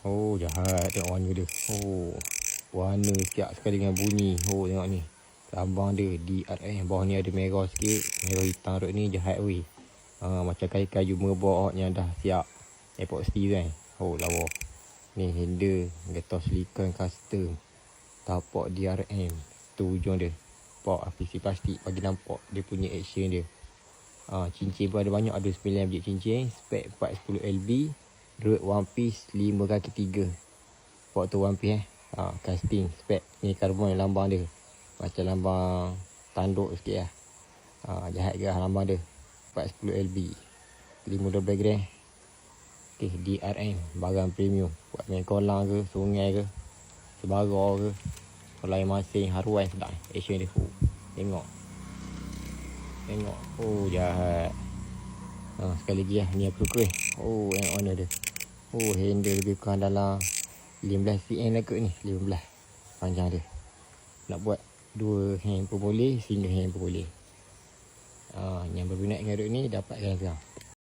Oh, jahat. Tengok warna dia. Oh, warna siap sekali dengan bunyi. Oh, tengok ni. Lambang dia DRM. Bawah ni ada merah sikit. Merah hitam duk ni. Jahat weh. Macam kayu-kayu merbok yang dah siap epoxy kan. Oh, lawa. Ni handle. Gator silicon custom. Tapak DRM. Tu ujung dia. Pak PC plastik. Bagi nampak dia punya action dia. Cincin pun ada banyak. Ada 9 biji cincin. Spek 410 LB. Road one piece 5 kaki 3. Pak tu one piece casting spek. Ni karbon lambang dia. Macam lambang tanduk sikit lah. Jahat ke lambang dia. 410 LB. 512 gram. Okay, DRM. Barang premium. Buat main kolam ke, sungai ke, sebarang ke. Kalau air masing, haruan sedap. Action dia. Tengok. Oh, jahat. Sekali lagi lah. Ni aku suka. Oh, yang warna dia. Oh, handle lebih kurang dalam 15 cm lah kot ni. 15 panjang dia. Nak buat 2 hand pun boleh, single hand pun boleh. Yang berminat dengan road ni dapatkan sekarang.